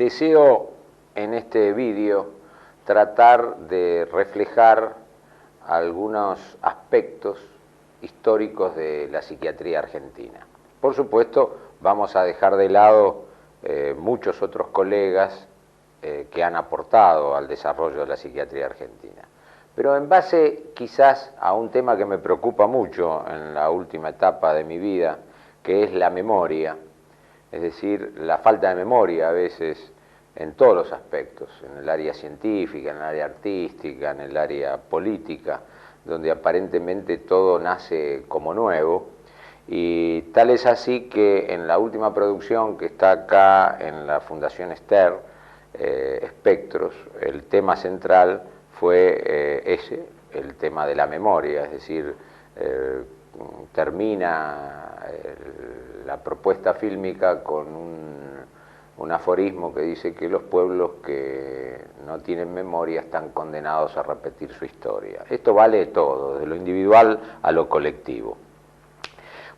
Deseo en este vídeo tratar de reflejar algunos aspectos históricos de la psiquiatría argentina. Por supuesto, vamos a dejar de lado muchos otros colegas que han aportado al desarrollo de la psiquiatría argentina. Pero en base quizás a un tema que me preocupa mucho en la última etapa de mi vida, que es la memoria, es decir, la falta de memoria a veces en todos los aspectos, en el área científica, en el área artística, en el área política, donde aparentemente todo nace como nuevo, y tal es así que en la última producción que está acá en la Fundación Ster, Espectros, el tema central fue ese, el tema de la memoria, es decir, termina la propuesta fílmica con un aforismo que dice que los pueblos que no tienen memoria están condenados a repetir su historia. Esto vale todo, de lo individual a lo colectivo.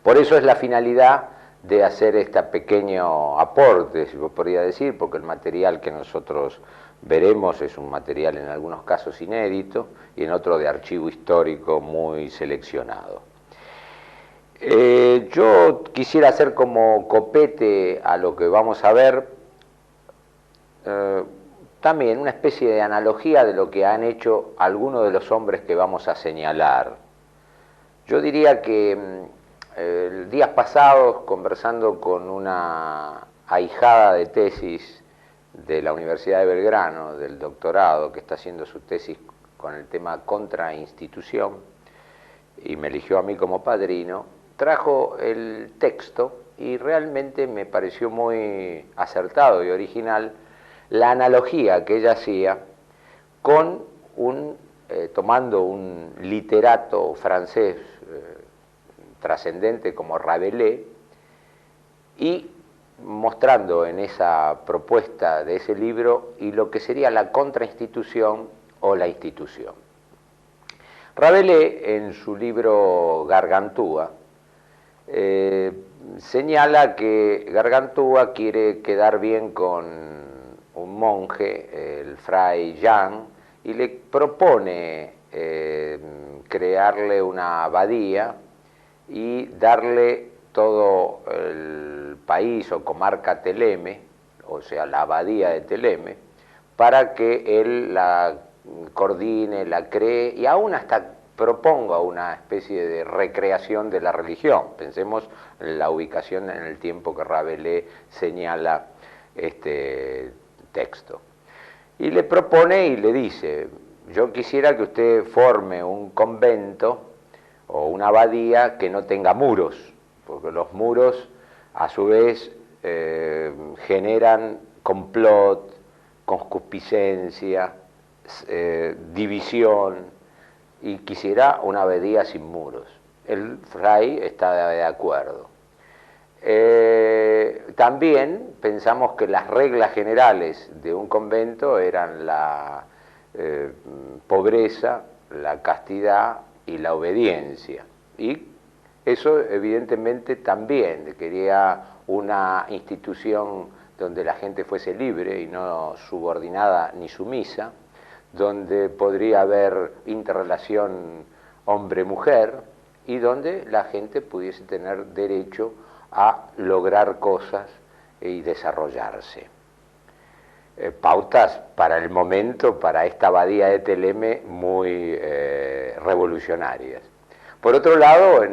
Por eso es la finalidad de hacer este pequeño aporte, si podría decir, porque el material que nosotros veremos es un material en algunos casos inédito y en otro de archivo histórico muy seleccionado. Yo quisiera hacer como copete a lo que vamos a ver también una especie de analogía de lo que han hecho algunos de los hombres que vamos a señalar. Yo diría que días pasados, conversando con una ahijada de tesis de la Universidad de Belgrano, del doctorado, que está haciendo su tesis con el tema contrainstitución, y me eligió a mí como padrino, trajo el texto y realmente me pareció muy acertado y original la analogía que ella hacía con tomando un literato francés trascendente como Rabelais y mostrando en esa propuesta de ese libro y lo que sería la contrainstitución o la institución. Rabelais, en su libro Gargantúa, señala que Gargantúa quiere quedar bien con un monje, el fray Jean, y le propone crearle una abadía y darle todo el país o comarca Teleme, o sea, la abadía de Teleme, para que él la coordine, la cree y aún hasta proponga una especie de recreación de la religión. Pensemos en la ubicación en el tiempo que Rabelais señala este texto. Y le propone y le dice, yo quisiera que usted forme un convento o una abadía que no tenga muros, porque los muros a su vez generan complot, concupiscencia, división, y quisiera una abadía sin muros. El fray está de acuerdo. También pensamos que las reglas generales de un convento eran la pobreza, la castidad y la obediencia. Y eso evidentemente también quería una institución donde la gente fuese libre y no subordinada ni sumisa, donde podría haber interrelación hombre-mujer y donde la gente pudiese tener derecho a lograr cosas y desarrollarse. Pautas para el momento, para esta abadía de Teleme, muy revolucionarias. Por otro lado,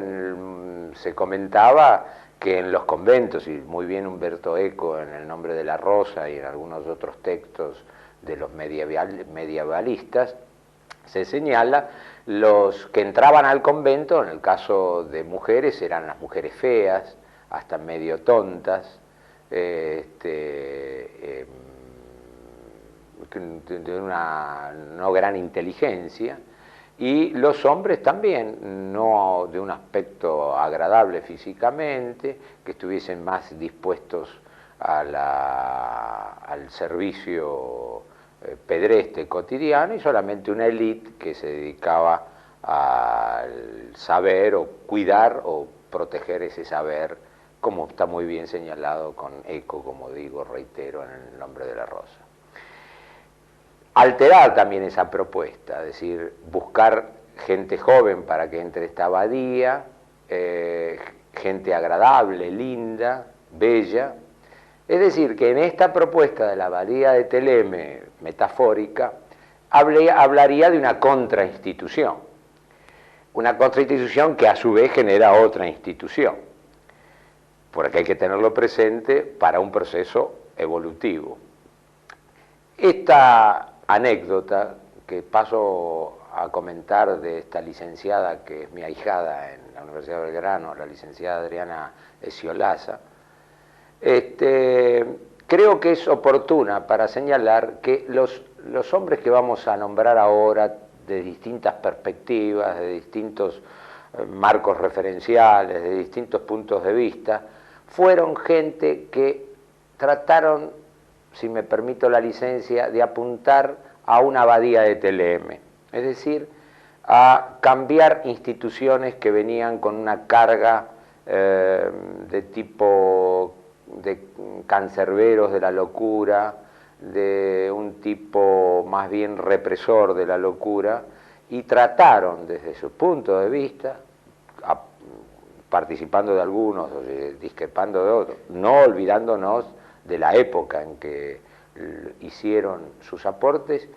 se comentaba que en los conventos, y muy bien Humberto Eco en El nombre de la rosa y en algunos otros textos de los medievalistas, se señala los que entraban al convento, en el caso de mujeres, eran las mujeres feas, hasta medio tontas, de una no gran inteligencia, y los hombres también, no de un aspecto agradable físicamente, que estuviesen más dispuestos al servicio pedestre cotidiano, y solamente una élite que se dedicaba al saber o cuidar o proteger ese saber como está muy bien señalado con eco, como digo, reitero, en el nombre de la rosa. Alterar también esa propuesta, es decir, buscar gente joven para que entre esta abadía, gente agradable, linda, bella. Es decir, que en esta propuesta de la abadía de Theleme, metafórica, hablaría de una contrainstitución. Una contrainstitución que a su vez genera otra institución, porque hay que tenerlo presente para un proceso evolutivo. Esta anécdota que paso a comentar de esta licenciada que es mi ahijada en la Universidad de Belgrano, la licenciada Adriana Esciolaza, creo que es oportuna para señalar que los hombres que vamos a nombrar ahora de distintas perspectivas, de distintos marcos referenciales, de distintos puntos de vista, fueron gente que trataron, si me permito la licencia, de apuntar a una abadía de Theleme, es decir, a cambiar instituciones que venían con una carga de tipo de cancerberos de la locura, de un tipo más bien represor de la locura, y trataron desde su punto de vista, participando de algunos, discrepando de otros, no olvidándonos de la época en que hicieron sus aportes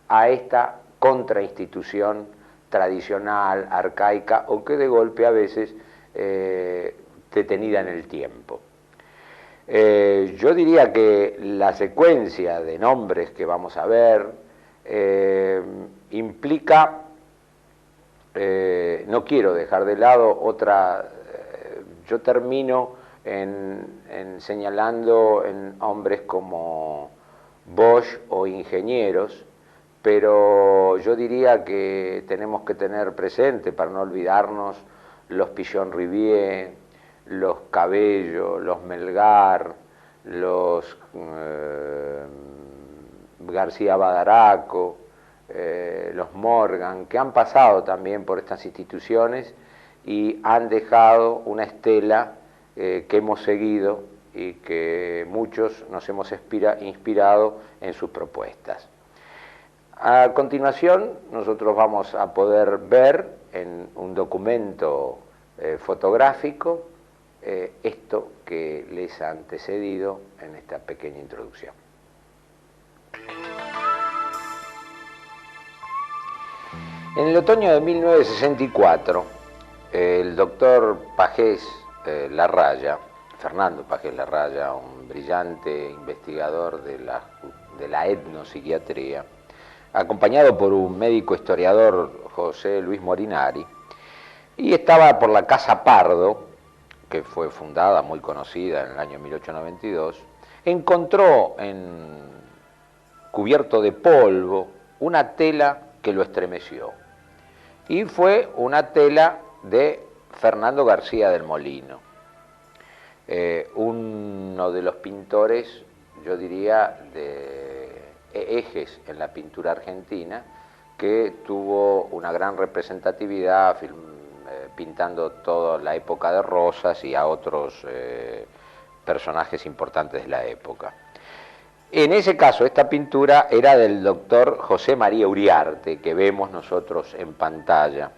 a esta contrainstitución tradicional, arcaica, o que de golpe a veces detenida en el tiempo. Yo diría que la secuencia de nombres que vamos a ver implica, no quiero dejar de lado otra, yo termino en señalando en hombres como Bosch o ingenieros, pero yo diría que tenemos que tener presente, para no olvidarnos, los Pillon-Rivière, los Cabello, los Melgar, los García Badaraco, los Morgan, que han pasado también por estas instituciones y han dejado una estela que hemos seguido y que muchos nos hemos inspirado en sus propuestas. A continuación, nosotros vamos a poder ver en un documento fotográfico esto que les ha antecedido en esta pequeña introducción. En el otoño de 1964, el doctor Pagés Larraya, Fernando Pagés Larraya, un brillante investigador de la etnopsiquiatría, acompañado por un médico historiador, José Luis Morinari, y estaba por la Casa Pardo, que fue fundada, muy conocida, en el año 1892, encontró cubierto de polvo una tela que lo estremeció. Y fue una tela de Fernando García del Molino, uno de los pintores, yo diría, de ejes en la pintura argentina, que tuvo una gran representatividad pintando toda la época de Rosas y a otros personajes importantes de la época. En ese caso, esta pintura era del doctor José María Uriarte, que vemos nosotros en pantalla,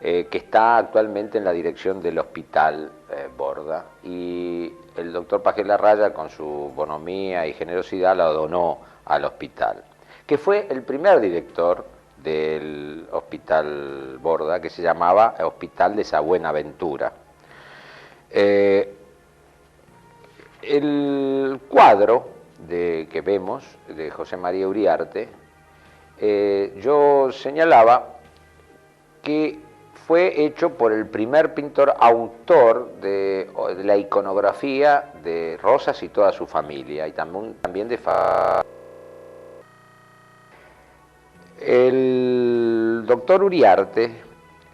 que está actualmente en la dirección del Hospital Borda, y el doctor Pagés Larraya, con su bonomía y generosidad, la donó al hospital, que fue el primer director del Hospital Borda, que se llamaba Hospital de Sa Buenaventura. El cuadro que vemos de José María Uriarte, yo señalaba que fue hecho por el primer pintor autor de la iconografía de Rosas y toda su familia, y también de El doctor Uriarte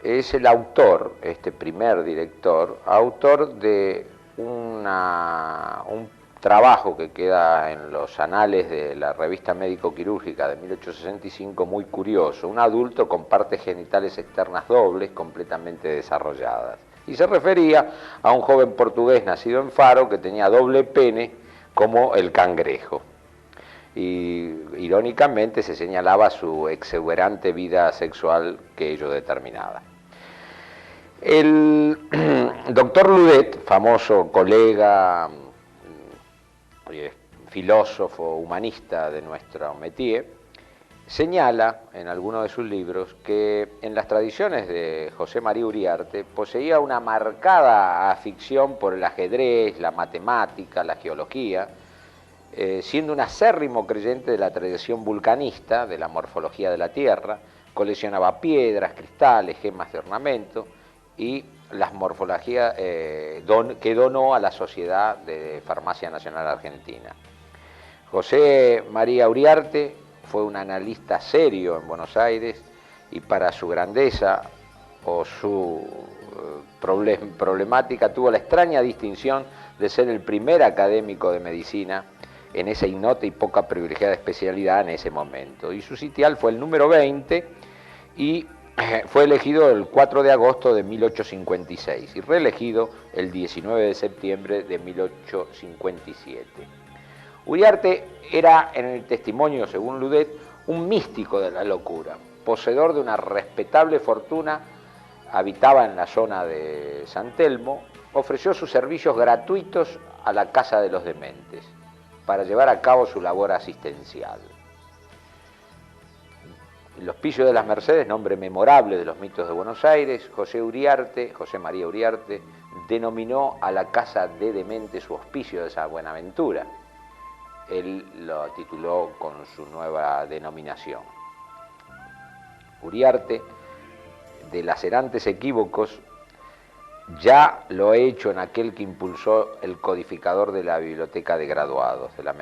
es el autor, este primer director, autor de un trabajo que queda en los anales de la revista médico-quirúrgica de 1865 muy curioso, un adulto con partes genitales externas dobles completamente desarrolladas. y se refería a un joven portugués nacido en Faro que tenía doble pene como el cangrejo. Y irónicamente se señalaba su exuberante vida sexual que ello determinaba. El doctor Ludet, famoso colega, filósofo, humanista de nuestro métier, señala en alguno de sus libros que en las tradiciones de José María Uriarte poseía una marcada afición por el ajedrez, la matemática, la geología, siendo un acérrimo creyente de la tradición vulcanista, de la morfología de la Tierra, coleccionaba piedras, cristales, gemas de ornamento y las morfologías que donó a la Sociedad de Farmacia Nacional Argentina. José María Uriarte fue un analista serio en Buenos Aires y para su grandeza o su problemática tuvo la extraña distinción de ser el primer académico de medicina en esa ignota y poca privilegiada especialidad en ese momento. Y su sitial fue el número 20 y fue elegido el 4 de agosto de 1856 y reelegido el 19 de septiembre de 1857. Uriarte era, en el testimonio, según Ludet, un místico de la locura, poseedor de una respetable fortuna, habitaba en la zona de San Telmo, ofreció sus servicios gratuitos a la Casa de los Dementes para llevar a cabo su labor asistencial. El Hospicio de las Mercedes, nombre memorable de los mitos de Buenos Aires, José María Uriarte, denominó a la Casa de Dementes su Hospicio de San Buenaventura. Él lo tituló con su nueva denominación. Uriarte, de lacerantes equívocos, ya lo ha hecho en aquel que impulsó el codificador de la Biblioteca de Graduados de la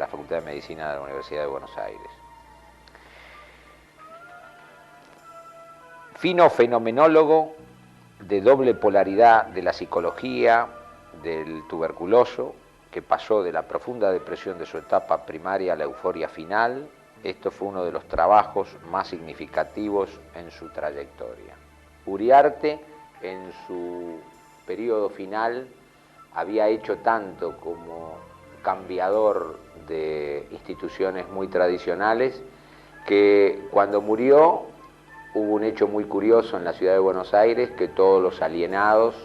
Facultad de Medicina de la Universidad de Buenos Aires. Fino fenomenólogo de doble polaridad de la psicología, del tuberculoso, que pasó de la profunda depresión de su etapa primaria a la euforia final. Esto fue uno de los trabajos más significativos en su trayectoria. Uriarte, en su periodo final, había hecho tanto como cambiador de instituciones muy tradicionales, que cuando murió hubo un hecho muy curioso en la ciudad de Buenos Aires, que todos los alienados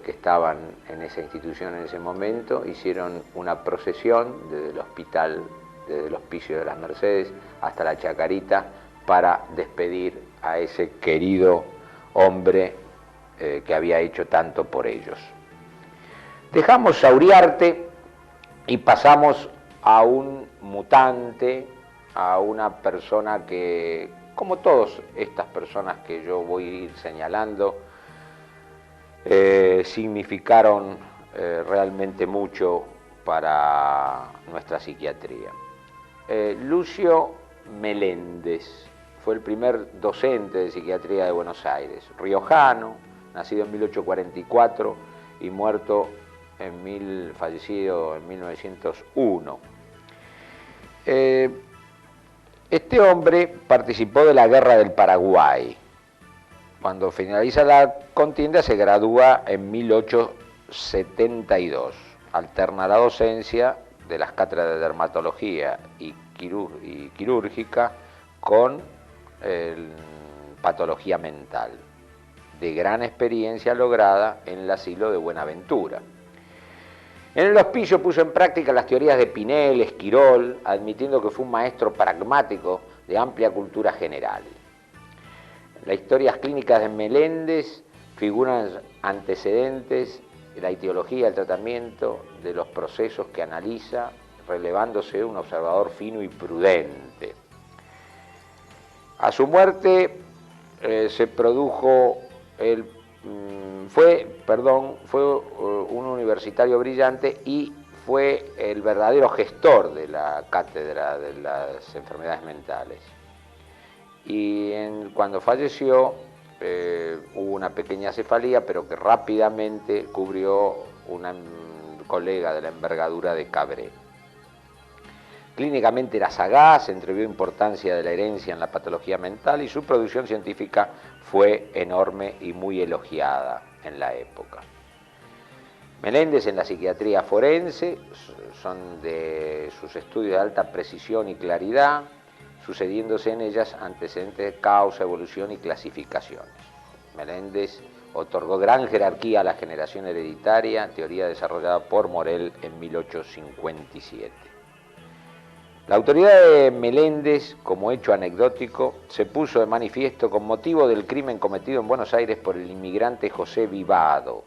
que estaban en esa institución en ese momento hicieron una procesión desde el hospital, desde el Hospicio de las Mercedes hasta la Chacarita, para despedir a ese querido hombre que había hecho tanto por ellos. Dejamos a Uriarte y pasamos a un mutante, a una persona que, como todas estas personas que yo voy a ir señalando, significaron realmente mucho para nuestra psiquiatría. Lucio Meléndez fue el primer docente de psiquiatría de Buenos Aires, riojano, nacido en 1844 y fallecido en 1901. Este hombre participó de la Guerra del Paraguay. Cuando finaliza la contienda se gradúa en 1872. Alterna la docencia de las cátedras de dermatología y quirúrgica con patología mental, de gran experiencia lograda en el asilo de Buenaventura. En el hospicio puso en práctica las teorías de Pinel, Esquirol, admitiendo que fue un maestro pragmático de amplia cultura general. Las historias clínicas de Meléndez figuran antecedentes de la etiología, el tratamiento, de los procesos que analiza, relevándose un observador fino y prudente. A su muerte fue un universitario brillante y fue el verdadero gestor de la cátedra de las enfermedades mentales. Y cuando falleció hubo una pequeña cefalía, pero que rápidamente cubrió una colega de la envergadura de Cabré. Clínicamente era sagaz, entrevió importancia de la herencia en la patología mental y su producción científica fue enorme y muy elogiada en la época. Meléndez en la psiquiatría forense son de sus estudios de alta precisión y claridad, sucediéndose en ellas antecedentes de causa, evolución y clasificaciones. Meléndez otorgó gran jerarquía a la generación hereditaria, teoría desarrollada por Morel en 1857. La autoridad de Meléndez, como hecho anecdótico, se puso de manifiesto con motivo del crimen cometido en Buenos Aires por el inmigrante José Vivado,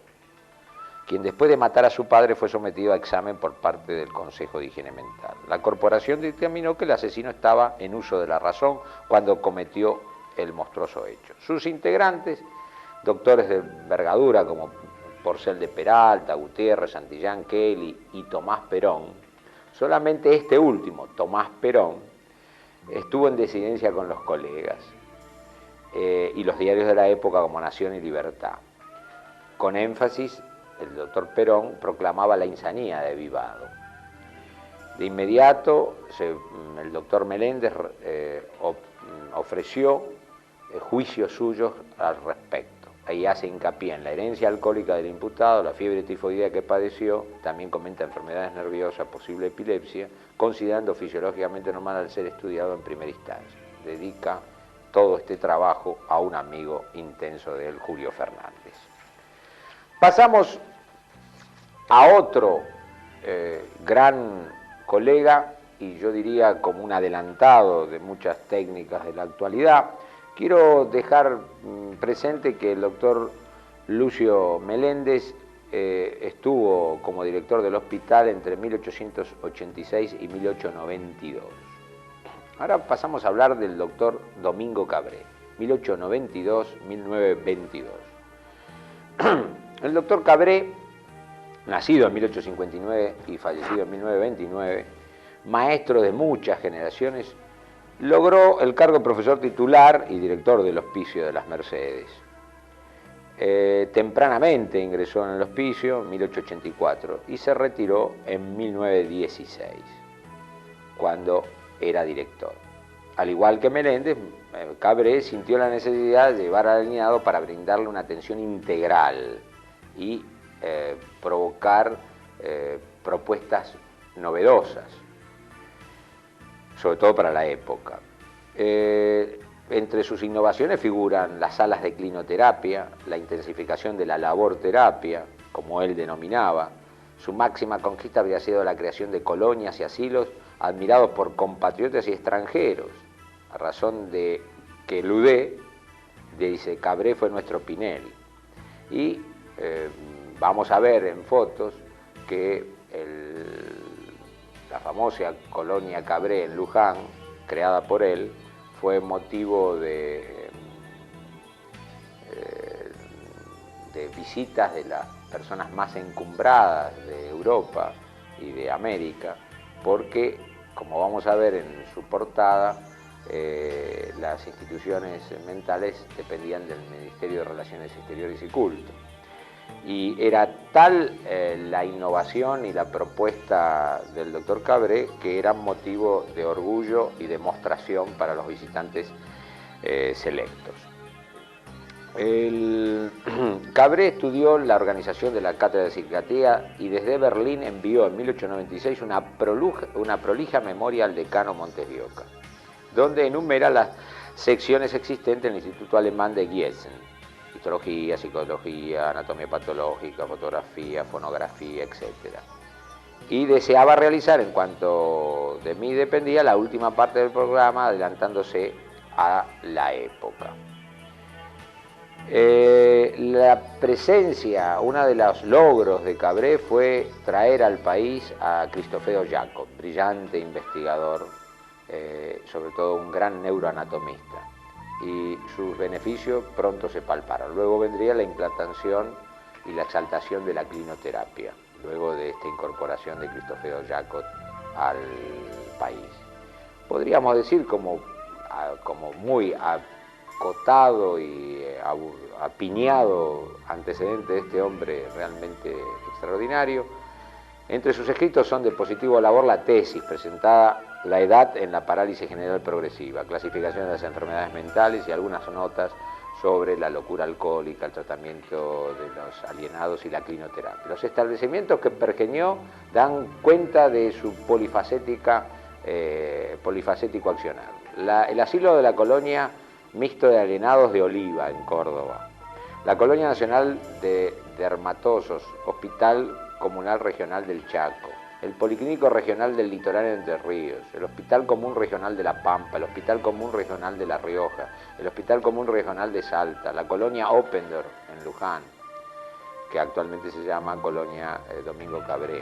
quien después de matar a su padre fue sometido a examen por parte del Consejo de Higiene Mental. La corporación dictaminó que el asesino estaba en uso de la razón cuando cometió el monstruoso hecho. Sus integrantes, doctores de envergadura como Porcel de Peralta, Gutiérrez, Santillán, Kelly y Tomás Perón, solamente este último, Tomás Perón, estuvo en disidencia con los colegas y los diarios de la época como Nación y Libertad. Con énfasis, el doctor Perón proclamaba la insanía de Vivado. De inmediato, el doctor Meléndez ofreció juicios suyos al respecto. Ahí hace hincapié en la herencia alcohólica del imputado, la fiebre tifoidea que padeció, también comenta enfermedades nerviosas, posible epilepsia, considerando fisiológicamente normal al ser estudiado en primera instancia. Dedica todo este trabajo a un amigo intenso de él, Julio Fernández. Pasamos a otro gran colega, y yo diría como un adelantado de muchas técnicas de la actualidad. Quiero dejar presente que el doctor Lucio Meléndez estuvo como director del hospital entre 1886 y 1892. Ahora pasamos a hablar del doctor Domingo Cabré, 1892-1922. El doctor Cabré, nacido en 1859 y fallecido en 1929, maestro de muchas generaciones, logró el cargo de profesor titular y director del Hospicio de las Mercedes. Tempranamente ingresó en el hospicio en 1884 y se retiró en 1916, cuando era director. Al igual que Meléndez, Cabré sintió la necesidad de llevar al alineado para brindarle una atención integral y provocar propuestas novedosas, sobre todo para la época. Entre sus innovaciones figuran las salas de clinoterapia, la intensificación de la labor terapia, como él denominaba. Su máxima conquista habría sido la creación de colonias y asilos admirados por compatriotas y extranjeros, a razón de que Ludé dice: Cabré fue nuestro Pinel. Y vamos a ver en fotos que la famosa colonia Cabré en Luján, creada por él, fue motivo de visitas de las personas más encumbradas de Europa y de América, porque, como vamos a ver en su portada, las instituciones mentales dependían del Ministerio de Relaciones Exteriores y Culto. Y era tal la innovación y la propuesta del doctor Cabré que era motivo de orgullo y demostración para los visitantes selectos. Cabré estudió la organización de la Cátedra de Psiquiatría y desde Berlín envió en 1896 una prolija memoria al decano Montes de Oca, donde enumera las secciones existentes en el Instituto Alemán de Gießen: histología, psicología, anatomía patológica, fotografía, fonografía, etc. Y deseaba realizar, en cuanto de mí dependía, la última parte del programa, adelantándose a la época. La presencia, uno de los logros de Cabré fue traer al país a Cristofeo Jacob, brillante investigador, sobre todo un gran neuroanatomista, y sus beneficios pronto se palparon. Luego vendría la implantación y la exaltación de la clinoterapia, luego de esta incorporación de Cristofeo Jacob al país. Podríamos decir como muy acotado y apiñado antecedente de este hombre realmente extraordinario. Entre sus escritos son de positiva labor la tesis presentada la edad en la parálisis general progresiva, clasificación de las enfermedades mentales y algunas notas sobre la locura alcohólica, el tratamiento de los alienados y la clinoterapia. Los establecimientos que pergeñó dan cuenta de su polifacético accionar. El asilo de la colonia mixto de alienados de Oliva, en Córdoba. La Colonia Nacional de Dermatosos, Hospital Comunal Regional del Chaco. El Policlínico Regional del Litoral de Entre Ríos, el Hospital Común Regional de La Pampa, el Hospital Común Regional de La Rioja, el Hospital Común Regional de Salta, la Colonia Oppendorf en Luján, que actualmente se llama Colonia Domingo Cabré,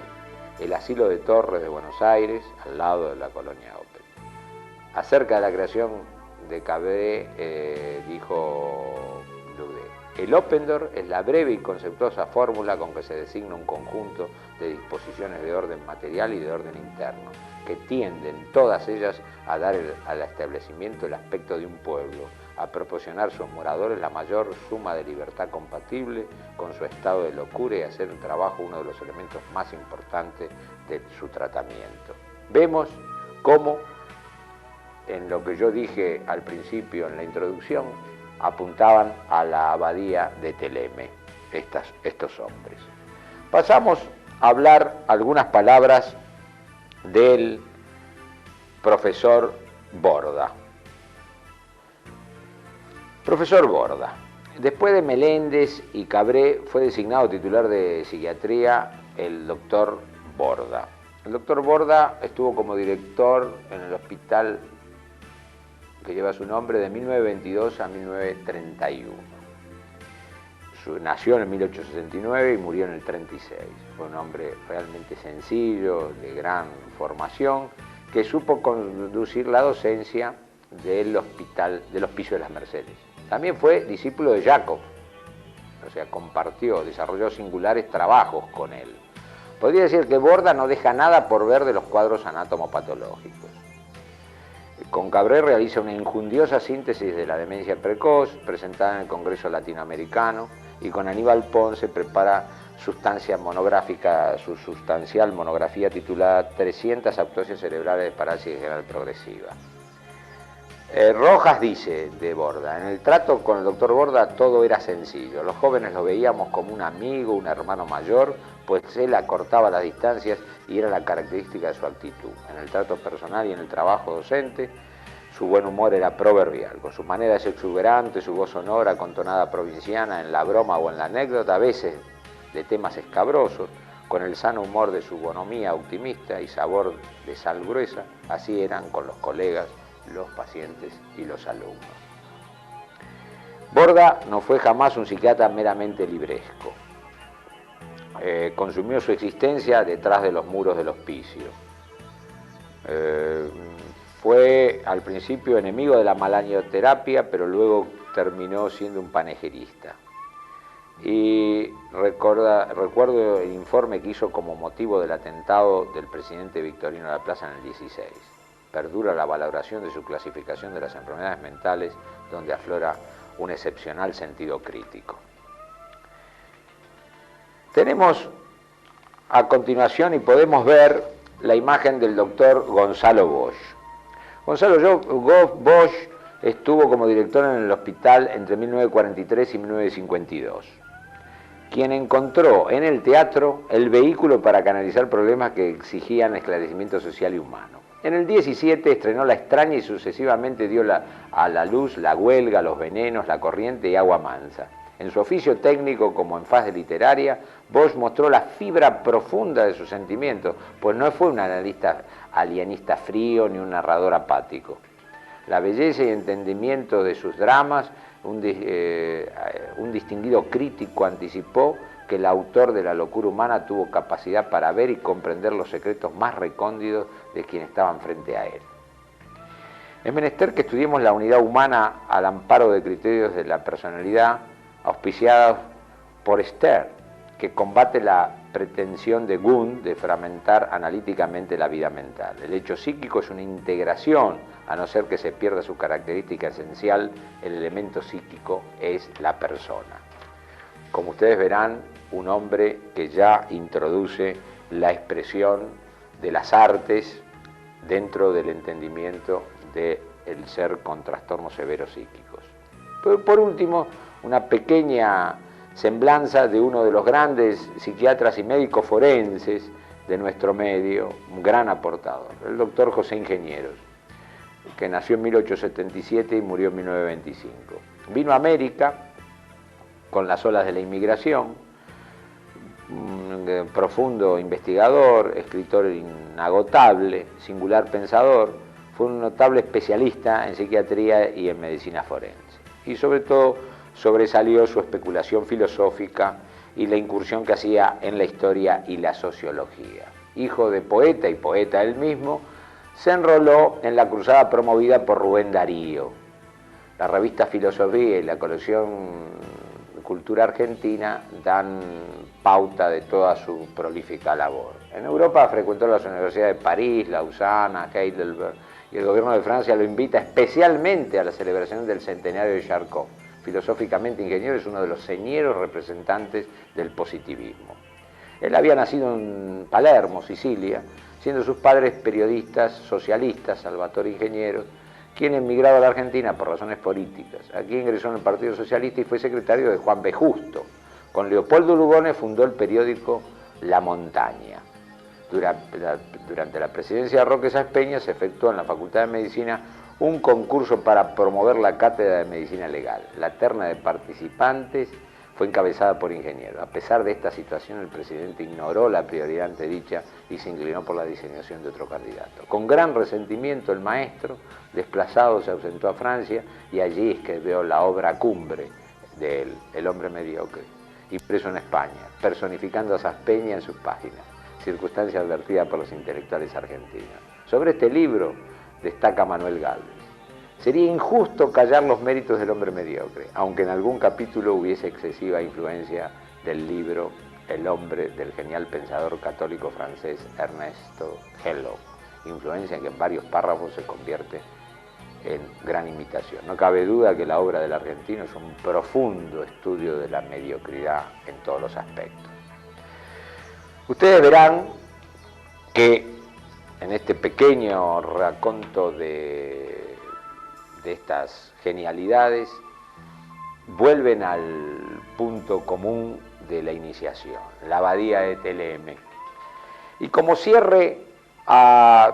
el Asilo de Torres de Buenos Aires, al lado de la Colonia Oppendorf. Acerca de la creación de Cabré, dijo Ludé: el Oppendorf es la breve y conceptuosa fórmula con que se designa un conjunto de disposiciones de orden material y de orden interno, que tienden todas ellas a dar al establecimiento el aspecto de un pueblo, a proporcionar a sus moradores la mayor suma de libertad compatible con su estado de locura y hacer un trabajo uno de los elementos más importantes de su tratamiento. Vemos cómo, en lo que yo dije al principio en la introducción, apuntaban a la abadía de Teleme, estos hombres. Pasamos a hablar algunas palabras del profesor Borda. Profesor Borda, después de Meléndez y Cabré, fue designado titular de psiquiatría el doctor Borda. El doctor Borda estuvo como director en el hospital que lleva su nombre de 1922 a 1931. Nació en 1869 y murió en el 36. Fue un hombre realmente sencillo, de gran formación, que supo conducir la docencia del Hospicio de las Mercedes. También fue discípulo de Jacob, o sea, desarrolló singulares trabajos con él. Podría decir que Borda no deja nada por ver de los cuadros anatomopatológicos. Con Cabré realiza una injundiosa síntesis de la demencia precoz, presentada en el Congreso Latinoamericano, y con Aníbal Ponce prepara su sustancial monografía titulada 300 autopsias cerebrales de parálisis general progresiva. Rojas dice de Borda: en el trato con el doctor Borda todo era sencillo. Los jóvenes lo veíamos como un amigo, un hermano mayor, pues él acortaba las distancias y era la característica de su actitud. En el trato personal y en el trabajo docente, su buen humor era proverbial. Con sus maneras exuberantes, su voz sonora con tonada provinciana, en la broma o en la anécdota, a veces de temas escabrosos, con el sano humor de su bonomía optimista y sabor de sal gruesa, así eran con los colegas, los pacientes y los alumnos. Borda no fue jamás un psiquiatra meramente libresco. Consumió su existencia detrás de los muros del hospicio. Fue al principio enemigo de la malanioterapia, pero luego terminó siendo un panegirista. Y recuerdo el informe que hizo como motivo del atentado del presidente Victorino Laplace en el 16. Perdura la valoración de su clasificación de las enfermedades mentales, donde aflora un excepcional sentido crítico. Tenemos a continuación y podemos ver la imagen del doctor Gonzalo Bosch. Gonzalo Bosch estuvo como director en el hospital entre 1943 y 1952, quien encontró en el teatro el vehículo para canalizar problemas que exigían esclarecimiento social y humano. En el 17 estrenó La extraña y sucesivamente dio a la luz La huelga, Los venenos, La corriente y Agua mansa. En su oficio técnico como en fase literaria, Bosch mostró la fibra profunda de sus sentimientos, pues no fue un analista alienista frío ni un narrador apático. La belleza y entendimiento de sus dramas, un distinguido crítico anticipó que el autor de La locura humana tuvo capacidad para ver y comprender los secretos más recónditos de quienes estaban frente a él. Es menester que estudiemos la unidad humana al amparo de criterios de la personalidad auspiciados por Stern, que combate la pretensión de Wundt de fragmentar analíticamente la vida mental. El hecho psíquico es una integración, a no ser que se pierda su característica esencial, el elemento psíquico es la persona. Como ustedes verán, un hombre que ya introduce la expresión de las artes dentro del entendimiento del ser con trastornos severos psíquicos. Por último, una pequeña semblanza de uno de los grandes psiquiatras y médicos forenses de nuestro medio, un gran aportador, el doctor José Ingenieros, que nació en 1877 y murió en 1925. Vino a América con las olas de la inmigración, un profundo investigador, escritor inagotable, singular pensador, fue un notable especialista en psiquiatría y en medicina forense. Y sobre todo sobresalió su especulación filosófica y la incursión que hacía en la historia y la sociología. Hijo de poeta y poeta él mismo, se enroló en la cruzada promovida por Rubén Darío. La revista Filosofía y la colección Cultura Argentina dan pauta de toda su prolífica labor. En Europa frecuentó las universidades de París, Lausana, Heidelberg, y el gobierno de Francia lo invita especialmente a la celebración del centenario de Charcot. Filosóficamente, Ingenieros es uno de los señeros representantes del positivismo. Él había nacido en Palermo, Sicilia, siendo sus padres periodistas socialistas, Salvatore Ingenieros, quien emigraba a la Argentina por razones políticas. Aquí ingresó en el Partido Socialista y fue secretario de Juan B. Justo. Con Leopoldo Lugones fundó el periódico La Montaña. Durante la presidencia de Roque Sáenz Peña se efectuó en la Facultad de Medicina un concurso para promover la cátedra de Medicina Legal. La terna de participantes fue encabezada por Ingenieros. A pesar de esta situación, el presidente ignoró la prioridad antedicha y se inclinó por la designación de otro candidato. Con gran resentimiento, el maestro, desplazado, se ausentó a Francia y allí escribió la obra cumbre de él, El hombre mediocre, impreso en España, personificando a Sáenz Peña en sus páginas, circunstancia advertida por los intelectuales argentinos. Sobre este libro destaca Manuel Gálvez. Sería injusto callar los méritos del hombre mediocre, aunque en algún capítulo hubiese excesiva influencia del libro El hombre del genial pensador católico francés Ernesto Hello, influencia que en varios párrafos se convierte en gran imitación. No cabe duda que la obra del argentino es un profundo estudio de la mediocridad en todos los aspectos. Ustedes verán que en este pequeño raconto de estas genialidades vuelven al punto común de la iniciación, la abadía de Theleme. Y como cierre a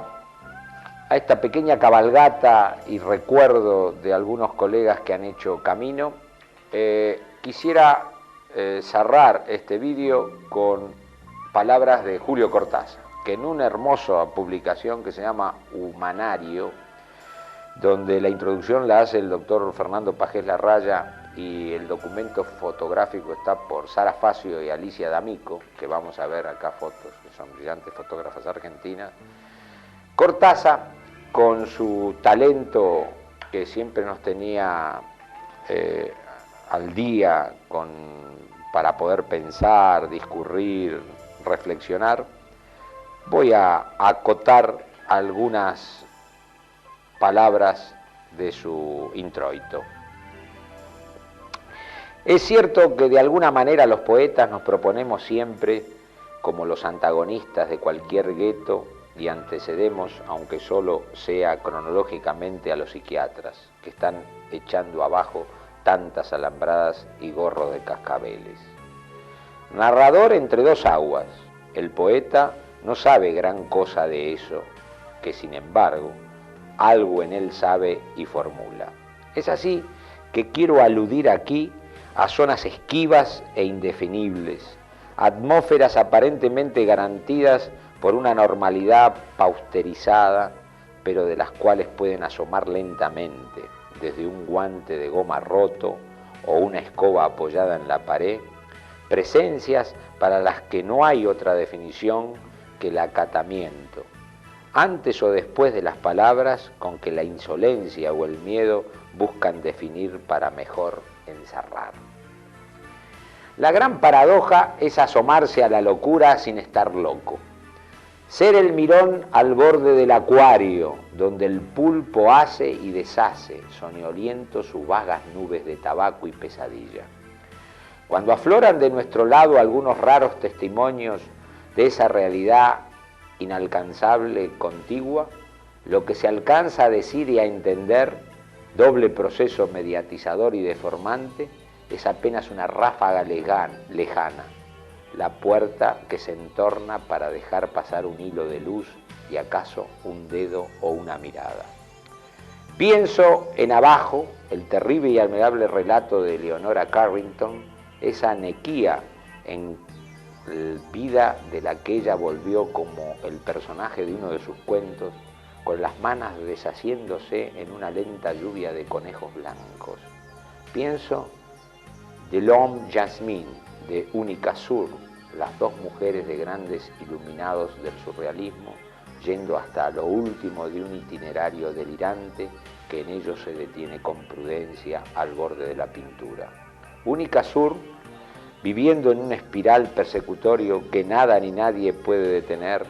esta pequeña cabalgata y recuerdo de algunos colegas que han hecho camino, quisiera cerrar este vídeo con palabras de Julio Cortázar, que en una hermosa publicación que se llama Humanario, donde la introducción la hace el doctor Fernando Pajés Larraya y el documento fotográfico está por Sara Facio y Alicia D'Amico, que vamos a ver acá fotos, que son brillantes fotógrafas argentinas. Cortázar, con su talento que siempre nos tenía al día para poder pensar, discurrir, reflexionar, voy a acotar algunas palabras de su introito. Es cierto que de alguna manera los poetas nos proponemos siempre como los antagonistas de cualquier gueto y antecedemos, aunque solo sea cronológicamente, a los psiquiatras que están echando abajo tantas alambradas y gorros de cascabeles. Narrador entre dos aguas, el poeta no sabe gran cosa de eso, que sin embargo algo en él sabe y formula. Es así que quiero aludir aquí a zonas esquivas e indefinibles, atmósferas aparentemente garantidas por una normalidad pausterizada, pero de las cuales pueden asomar lentamente, desde un guante de goma roto o una escoba apoyada en la pared, presencias para las que no hay otra definición que el acatamiento, antes o después de las palabras con que la insolencia o el miedo buscan definir para mejor encerrar. La gran paradoja es asomarse a la locura sin estar loco. Ser el mirón al borde del acuario, donde el pulpo hace y deshace, soñoliento sus vagas nubes de tabaco y pesadilla. Cuando afloran de nuestro lado algunos raros testimonios de esa realidad inalcanzable, contigua, Lo que se alcanza a decir y a entender, doble proceso mediatizador y deformante, es apenas una ráfaga lejana, la puerta que se entorna para dejar pasar un hilo de luz y acaso un dedo o una mirada. Pienso en Abajo, el terrible y admirable relato de Leonora Carrington, esa anequía en vida de la que ella volvió como el personaje de uno de sus cuentos, con las manos deshaciéndose en una lenta lluvia de conejos blancos. Pienso de L'Homme Jasmine, de Unica Sur, las dos mujeres de grandes iluminados del surrealismo, yendo hasta lo último de un itinerario delirante que en ellos se detiene con prudencia al borde de la pintura. Unica Sur, viviendo en un espiral persecutorio que nada ni nadie puede detener,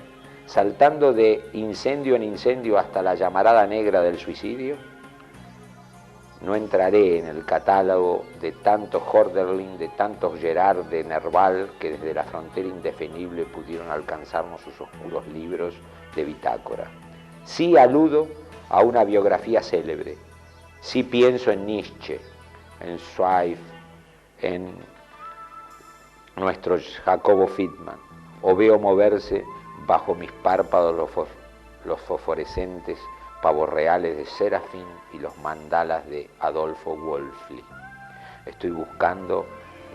saltando de incendio en incendio hasta la llamarada negra del suicidio. No entraré en el catálogo de tantos Hölderlin, de tantos Gerard de Nerval, que desde la frontera indefinible pudieron alcanzarnos sus oscuros libros de bitácora. Sí aludo a una biografía célebre, sí pienso en Nietzsche, en Zweig, en nuestro Jacobo Friedman, o veo moverse bajo mis párpados los fosforescentes pavos reales de Serafín y los mandalas de Adolfo Wolfli. Estoy buscando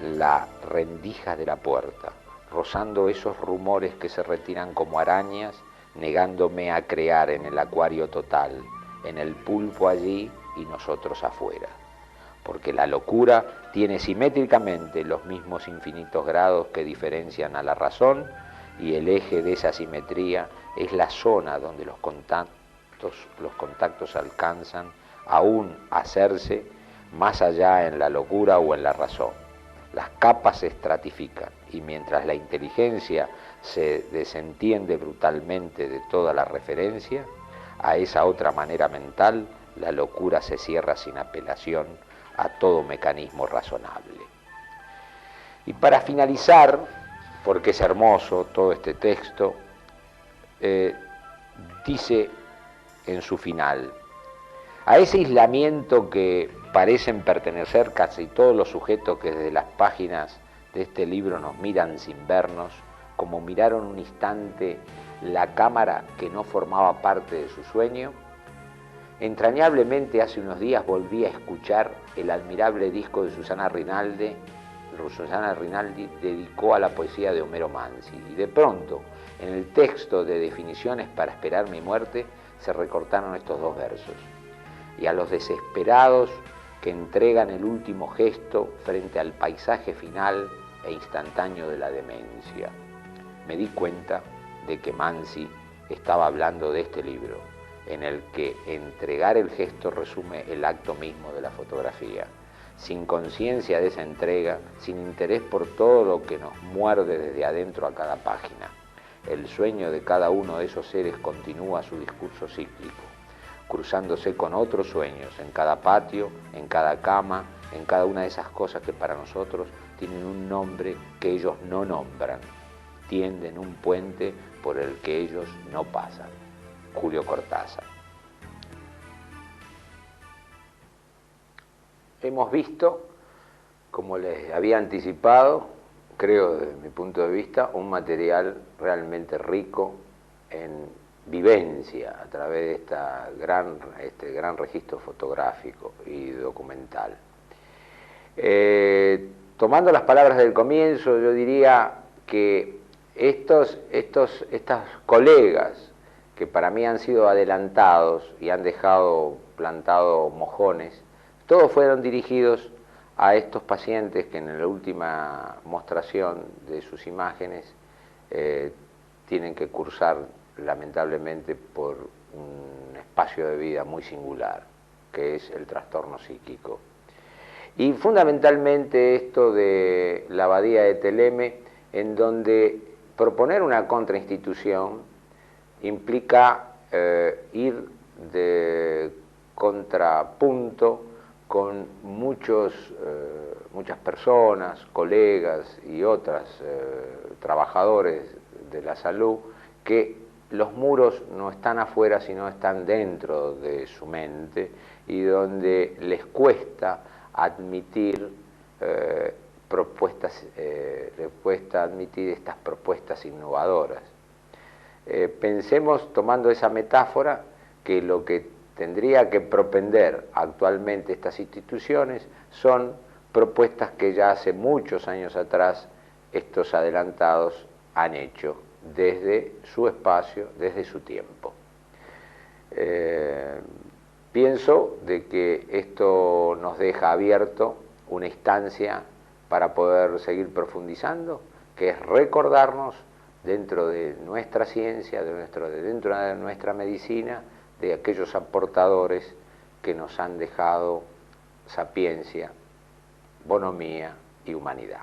la rendija de la puerta, rozando esos rumores que se retiran como arañas, negándome a crear en el acuario total, en el pulpo allí y nosotros afuera. Porque la locura tiene simétricamente los mismos infinitos grados que diferencian a la razón, y el eje de esa simetría es la zona donde los contactos alcanzan aún a hacerse más allá en la locura o en la razón. Las capas se estratifican, y mientras la inteligencia se desentiende brutalmente de toda la referencia a esa otra manera mental, la locura se cierra sin apelación a todo mecanismo razonable. Y para finalizar, porque es hermoso todo este texto, dice en su final: a ese aislamiento que parecen pertenecer casi todos los sujetos que desde las páginas de este libro nos miran sin vernos, como miraron un instante la cámara que no formaba parte de su sueño, entrañablemente hace unos días volví a escuchar el admirable disco de Susana Rinaldi. Susana Rinaldi dedicó a la poesía de Homero Manzi, y de pronto, en el texto de Definiciones para esperar mi muerte, se recortaron estos dos versos: y a los desesperados que entregan el último gesto frente al paisaje final e instantáneo de la demencia. Me di cuenta de que Manzi estaba hablando de este libro, en el que entregar el gesto resume el acto mismo de la fotografía. Sin conciencia de esa entrega, sin interés por todo lo que nos muerde desde adentro a cada página. El sueño de cada uno de esos seres continúa su discurso cíclico, cruzándose con otros sueños en cada patio, en cada cama, en cada una de esas cosas que para nosotros tienen un nombre que ellos no nombran, tienden un puente por el que ellos no pasan. Julio Cortázar. Hemos visto, como les había anticipado, creo desde mi punto de vista, un material realmente rico en vivencia a través de este gran registro fotográfico y documental. Tomando las palabras del comienzo, yo diría que estos colegas que para mí han sido adelantados y han dejado plantado mojones, todos fueron dirigidos a estos pacientes que en la última mostración de sus imágenes tienen que cursar lamentablemente por un espacio de vida muy singular, que es el trastorno psíquico. Y fundamentalmente esto de la abadía de Theleme, en donde proponer una contrainstitución implica ir de contrapunto con muchas personas, colegas y otros trabajadores de la salud que los muros no están afuera, sino están dentro de su mente, y donde les cuesta admitir les cuesta admitir estas propuestas innovadoras. Pensemos, tomando esa metáfora, que lo que tendría que propender actualmente estas instituciones son propuestas que ya hace muchos años atrás estos adelantados han hecho desde su espacio, desde su tiempo. Pienso de que esto nos deja abierto una instancia para poder seguir profundizando, que es recordarnos dentro de nuestra ciencia, dentro de nuestra medicina, de aquellos aportadores que nos han dejado sapiencia, bonomía y humanidad.